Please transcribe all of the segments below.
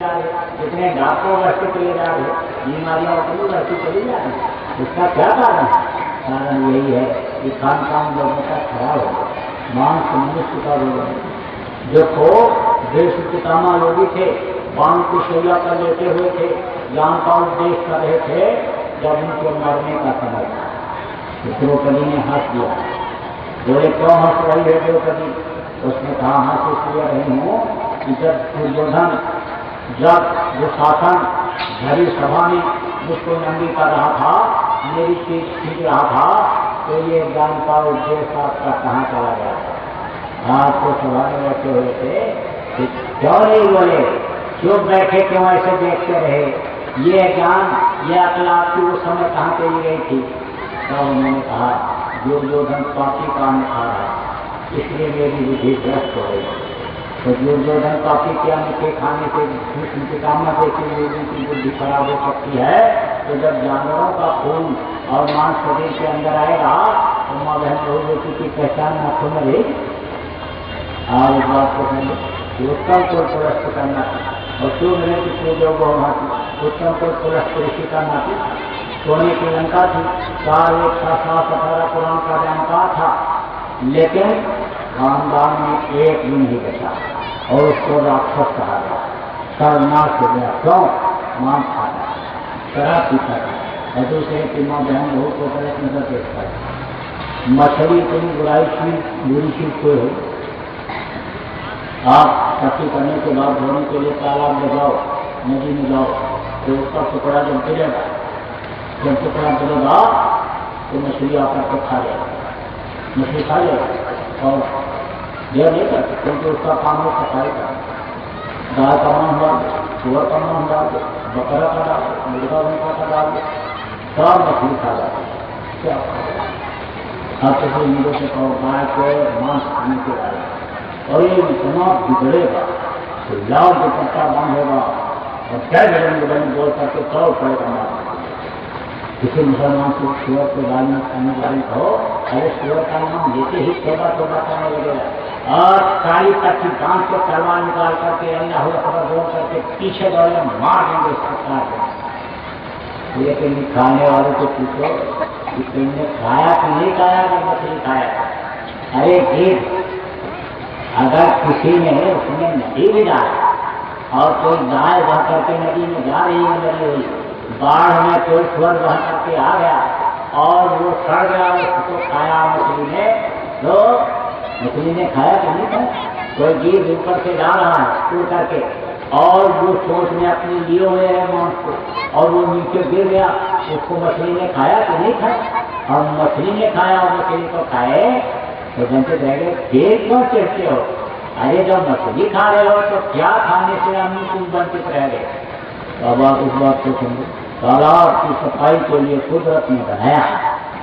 कितने डॉक्टर बढ़ते चले जा रहे, बीमारियां उतनी बढ़ती चली जा रही। इसका क्या कारण है? कारण यही है कि खान पान लोगों का खराब हो गया, मांस मनुष्य का रोग है। देखो देश पितामह योगी थे, बाण की शैया पर लेटे हुए थे, ज्ञान का उपदेश कर रहे थे, जब उनको मरने का समय था द्रौपदी ने हंस दिया। बोले क्यों हंस रही है द्रौपदी? उसने कहा हंस इसलिए रही हूँ कि जब दुर्योधन जब दुशासन भरी सभा में मुझको नंदी कर रहा था, मेरी चीज खींच रहा था, तो ये ज्ञान का उद्देश्य आपका कहाँ चला गया? आज तो सभा में बैठे हुए थे, क्यों नहीं बोले? क्यों बैठे, क्यों ऐसे देखते रहे? ये ज्ञान, ये अकल आपकी उस समय कहाँ चली गई थी? तो उन्होंने कहा दुर्योधन पापी काम खा रहा, इसलिए मेरी बुद्धि भ्रष्ट हो गई। तो दुर्योधन पापी क्या मीठे खाने से उनकी कामना देती लोगों की बुद्धि खराब हो सकती है। तो जब जानवरों का खून और मांस शरीर के अंदर आएगा तो माँ बहन बहु बेटी की पहचान आंखों में रहेगी। और इस बात को समझो, उत्तम को पुरस्त करना और शुभ रहे कि पूजो गो माती, उत्तम को पुरस्त ऋषि का नाती। सोने की लंका थी, 4 1 7 18 कुरान का जानकार था, लेकिन खानदान में एक दिन ही बचा और उसको राक्षस कहा गया, सर्वनाश हो गया। क्यों? मांस खाता, शराब पीता था और दूसरे की माँ बहन बहू को गलत नजर देखता है। मछली इतनी बुराई चीज, बुरी चीज कोई हो, आप छठी करने के बाद धोने के लिए तालाब में जाओ, नदी में जाओ, तो उसका टुकड़ा जब गिरेगा, जब टुकड़ा गिरेगा तो मछली आकर के खा लेगा, मछली खा लेगा और यह नहीं करते, क्योंकि उसका काम है सफाई का। गाय का मन डाल दो, सुअर का मन डाल दो, बकरा का डाल दो, मुर्गा मुर्गा का डाल दो, सब मछली खा जाती है। क्या आप किसी हिंदू से कहो गाय को मांस खाने के लिए, और ये इतना बिगड़ेगा तो लाल दुपट्टा बंद होगा और क्या जगह बोल करके 100 रुपये कमा। किसी मुसलमान को सुअर को गाय में खाने वाली कहो, अरे सुअर का नाम लेते ही थोड़ा थोड़ा करने लगेगा और काली तक दांत से तलवार निकाल करके अल्लाह अकबर बोल करके पीछे दौड़े मार देंगे सरकार को। लेकिन खाने वाले को पूछो कि तुमने खाया कि नहीं खाया, कि मछली खाया? अरे गिर, अगर किसी ने उसमें नदी में डाला और कोई गाय बह करके नदी में जा रही है, मरी हुई, बाढ़ में कोई स्वर बह करके आ गया और वो सड़ गया, उसको खाया मछली ने, तो मछली ने खाया कि नहीं खाया? कोई गिर ऊपर से जा रहा है टूट करके और वो सोच में अपने लिए हुए है मांस को और वो नीचे गिर गया, उसको मछली ने खाया कि नहीं खाया? और मछली ने खाया और मछली को खाए तो बनते रहेंगे, फिर क्यों चढ़ते हो? अरे जब मछली खा रहे हो तो क्या खाने से हम तुम वंचित रह गए? अब आप इस बात को समझो, तालाब की सफाई के लिए कुदरत ने बनाया।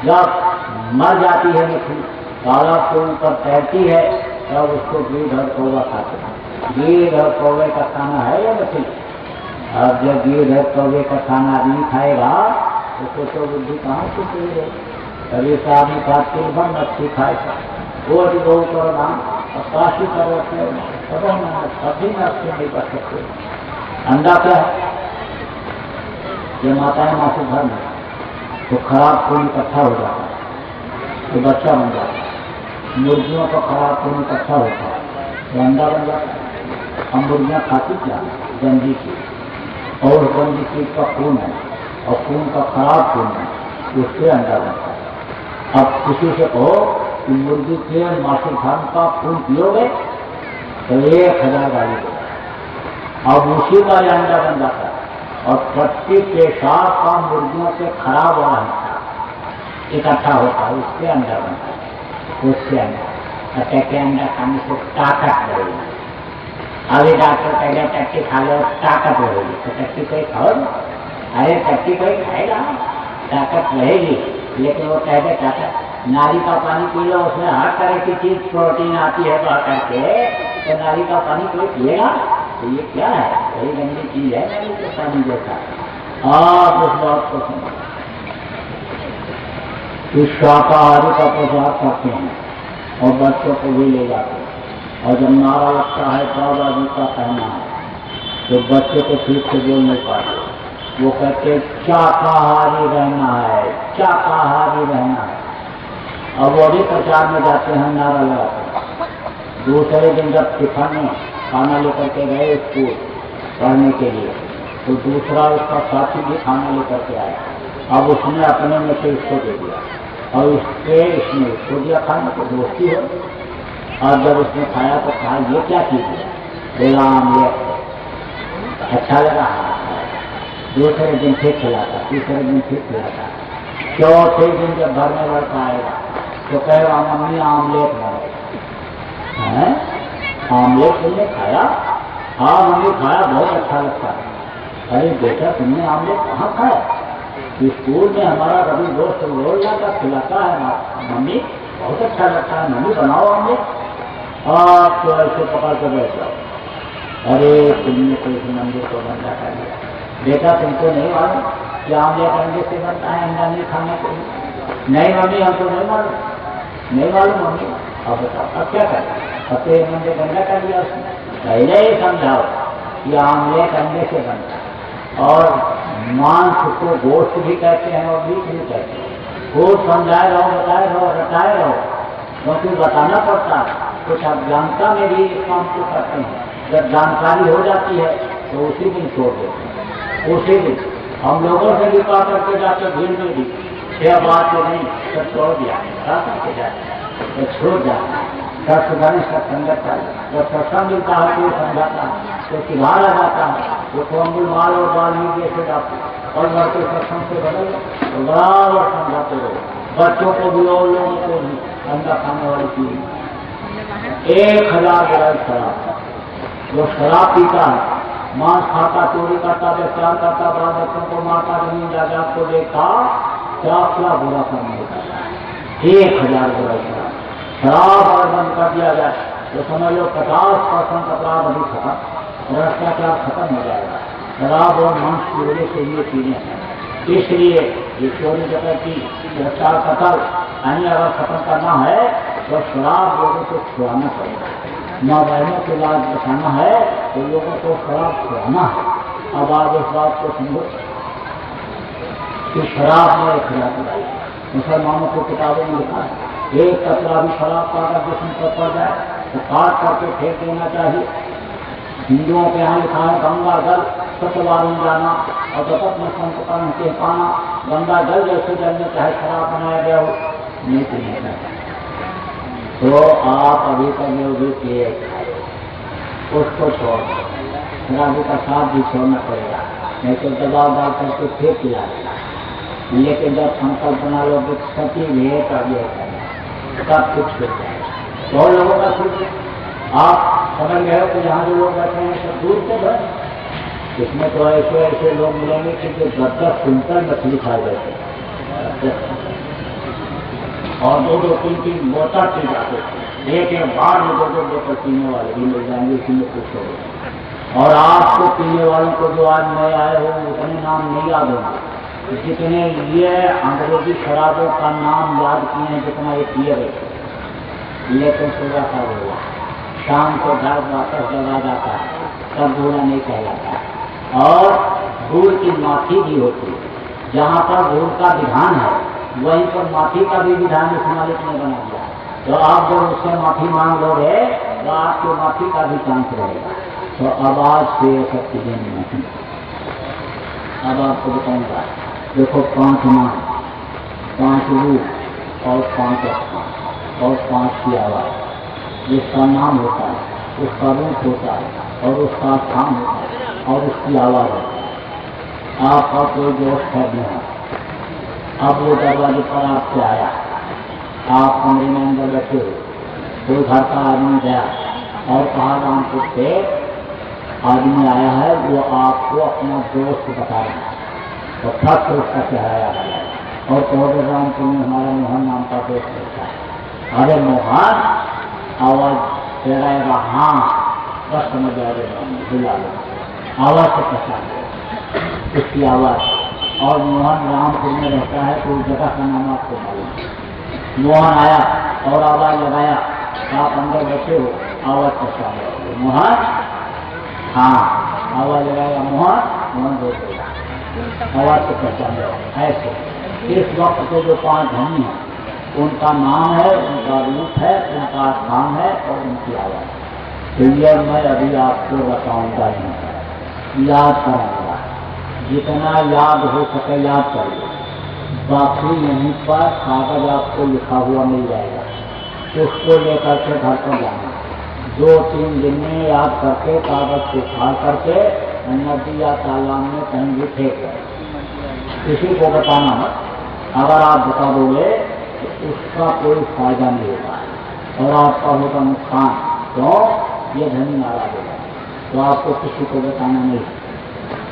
जब मर जाती है मछली, तालाब के ऊपर तैरती है, तब उसको गिद्ध और कौवा खाते हैं। गिद्ध और कौवे का खाना है या मछली? अब जब गिद्ध और कौवे का खाना नहीं खाएगा तो बुद्धि कहाँ से चाहिए? कभी साहब ने कहा तीन भर मछली खाएगा, वो भी बहुत करो नाम और काशी करो, कभी नर्से नहीं कर सकते। अंडा क्या है? ये माताएं मासु घर में तो खराब खून इकट्ठा हो जाता है तो बच्चा बन जाता है। मुर्गियों का खराब खून इकट्ठा होता है तो अंडा बन जाता है। हम मुर्गियाँ खाती क्या? गंदी चीज, और गंदी चीज का खून है और खून का खराब खून है, उससे अंडा बनता है। अब किसी से कहो कि मुर्गी के मासु धर्म का खून पियोगे तो 1000 गाली देगा, अब उसी का अंडा बन जाता है। और पत्ती पेशाब का मुर्गियों से खराब वाला हिस्सा इकट्ठा होता है, उससे अंडा बनता है, उससे अंडा। कहते अंडा खाने से ताकत बढ़ेगी। अभी डॉक्टर कहते टट्टी खा लो ताकत बढ़ेगी, तो टट्टी कोई खाओ? अरे टट्टी कोई खाएगा, ताकत रहेगी, लेकिन वो कहते ताकत। नारी का पानी पी लो, उसमें हर तरह की चीज प्रोटीन आती है बह करके, तो नारी का पानी कोई पिएगा? तो ये क्या है? वही गंदी चीज है नारी के पानी जैसा। आप उस बात को समझो, इस शाकाहारी का प्रचार करते हैं और बच्चों को भी ले जाते हैं, और जब नारा लगता है दादाजी का कहना है तो बच्चे तो ठीक से बोल नहीं पाते, वो कहते शाकाहारी रहना है, शाकाहारी रहना है। अब वो भी प्रचार में जाते हैं, नारा लगाते हैं। दूसरे दिन जब टिफिन में खाना लेकर के गए स्कूल पढ़ने के लिए, तो दूसरा उसका साथी भी खाना लेकर के आया। अब उसने अपने में से इसको दे दिया और इसने उसको दिया खाने को, दोस्ती हो। और जब उसने खाया तो कहा ये क्या चीज है, बोला आमलेट, अच्छा लगा। दूसरे दिन फिर खिलाता, तीसरे दिन फिर खिलाता, चौथे दिन जब घर में लड़का आएगा तो कहेगा मम्मी आमलेट बने। आमलेट तुमने खाया? हाँ मम्मी खाया, बहुत अच्छा लगता है। अरे बेटा तुमने आमलेट कहाँ खाया? स्कूल में हमारा रवि दोस्त रोज लाकर खिलाता है, मम्मी बहुत अच्छा लगता है, मम्मी बनाओ आमलेट। आप तो ऐसे पकड़ कर बैठ जाओ। अरे तुमने तो इस मंदिर को बंदा कर दिया। बेटा तुमको नहीं मालूम कि आमलेट अंडे से बनता है, अंडा नहीं खाना चाहिए? नहीं मम्मी हमको नहीं मालूम, नहीं मालूम मम्मी। अब बताओ अब क्या करें? अब तो एक मंदिर गंदा कर दिया उसने। पहले ही समझाओ कि आमलेट अंडे से बनता है और मांस को गोश्त भी कहते हैं और मीट भी कहते हैं। खूब समझाए रहो, बताए रहो, रटाए रहो, क्योंकि बताना पड़ता है। कुछ अज्ञानता में भी इस काम को करते हैं, जब जानकारी हो जाती है तो उसी दिन छोड़ देते हैं। उसी दिन हम लोगों से भी कहा करके जाते, भीड़ में भी छह बात तो नहीं, सब छोड़ दिया करके जाते तो छोड़ जाते। सब सुधारे सब संगत का जब सत्संग मिलता है तो समझाता है तो सुधार आ जाता है। वो तो अम्बुल माल और वाल्मीकि ऐसे जाते और बढ़ते सत्संग से बदल तो बराबर समझाते रहो, बच्चों को भी और लोगों को भी। अंडा खाने वाली चीज 1000 ग्राम शराब, जो शराब पीता है, मांस खाता, चोरी करता, व्यवचार करता, बाल बच्चों को मारता, जमीन जायदाद को देखता, क्या क्या बुरा काम होता है। 1000 ग्राम शराब, शराब अगर बंद कर दिया जाए तो समझ लो 50% अपराध अभी खत्म, भ्रष्टाचार खत्म हो जाएगा। शराब और मांस की वजह से ये चीजें हैं। इसलिए ये चोरी डकैती, भ्रष्टाचार, कतल अन्य अगर खत्म करना है तो शराब लोगों को छुड़ाना पड़ेगा। माँ बहनों के इलाज बचाना है तो लोगों को शराब छुड़ाना है। अब आप इस बात को समझो कि शराब में खिलाफ आई, मुसलमानों को किताबों में लिखा है एक कचरा भी शराब का अगर जिसम पर पड़ जाए तो काट करके फेंक देना चाहिए। हिंदुओं के यहाँ लिखा है गंगा जल सतवारुण जाना और जपत में संतकरण के पाना। गंगा जल जैसे जल में चाहे शराब बनाया गया हो नहीं पीना चाहिए। तो आप अभी तक जो भी पिए उसको छोड़ दो, शराबी का साथ भी छोड़ना पड़ेगा, नहीं तो दबाव डाल करके फिर पिला देगा। लेकिन जब संकल्प बना लो कि सती भेड़ का तब कुछ छूट जाएगा। बहुत लोगों का छूट आप समझ गए हो कि यहाँ जो लोग बैठे हैं सब दूर से बस। इसमें तो ऐसे ऐसे लोग मिलेंगे कि जो 10-10 क्विंटल मछली खा जाते और 2-2-3-3 बोतल पी जाते, एक बार में 2-2 बोतल पीने वाले भी मिल जाएंगे, इसी में कुछ होगा। और आपको पीने वालों को जो आज नए आए हो उतने नाम नहीं याद होंगे जितने ये अंग्रेजी शराबों का नाम याद किए हैं, जितना ये पिए रहते। लेकिन सुबह का बोला शाम को घर वापस लगा जाता है, तब बूढ़ा नहीं कहलाता। और धूल की माफी भी होती है, जहाँ पर धूल का विधान है वहीं पर माफी का भी विधान इस मालिक ने बना दिया। तो आप जब उससे माफी मांग लोगे तो आपकी माफी का भी चांस रहेगा। तो अब आज से सब चीजें नहीं। अब आपको बताऊंगा, देखो 5 नाम, 5 रूप और 5 अक्षर और 5 की आवाज। जिसका नाम होता है उसका रूप होता है और उसका स्थान होता है और उसकी आवाज होती है। आपका कोई दोस्त है नहीं, अब वो दरवाजे पर आपसे आया, आप कमरे में अंदर बैठे हो, कोई घर का आदमी गया और कहा रामपुर से आदमी आया है, वो आपको अपना दोस्त बता रहा है, तो फट से उसका चेहरा आया और कहोगे रामपुर में हमारा मोहन नाम का दोस्त रहता है। अरे मोहन, आवाज चेहरा हाँ बस समझ आ रहे बुला लो, आवाज से पहचान उसकी आवाज। और मोहन रामपुर में रहता है तो उस जगह का नाम आपको मालूम। मोहन आया और आवाज लगाया, आप अंदर बैठे हो, आवाज पहचान मोहन, हाँ आवाज लगाएगा मोहन बोल देगा, आवाज से पहचान जाएगा। ऐसे इस वक्त के जो 5 धनी हैं उनका नाम है, उनका रूप है, उनका स्थान है और उनकी आवाज। तो यह मैं अभी आपको बताऊंगा, याद कराऊंगा, जितना याद हो सके याद करिए। बाकी यहीं पर कागज आपको लिखा हुआ मिल जाएगा, उसको लेकर के घर पर जाना। 2-3 दिन में याद करके कागज को उठा करके नदी या तालाब में कहीं भी फेंक दें, किसी को बताना मत। अगर आप बता दोगे तो उसका कोई फायदा नहीं होगा और आपका होगा नुकसान। तो ये धनी नाराज होगा, तो आपको किसी को बताना नहीं।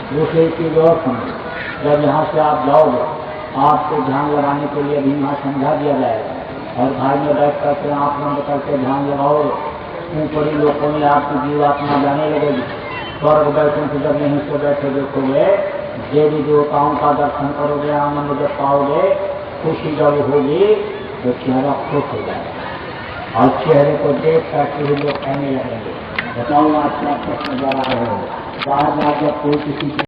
दूसरी चीज और समझो, जब यहाँ से आप जाओगे आपको ध्यान लगाने के लिए भी यहाँ समझा दिया जाएगा और घर में बैठ करके आँख बंद करके ध्यान लगाओगे, ऊपरी लोगों में आपकी जीवात्मा जाने लगेगी। स्वर्ग बैठों से जब यहीं से बैठे देखोगे, देवी देवताओं का दर्शन करोगे, आनंद जब पाओगे, खुशी जब होगी तो चेहरा खुश हो जाएगा और चेहरे को देख करके ही लोग कहने लगेंगे, बताओ आज क्या प्रश्न जा रहे हो, बाहर जब कोई किसी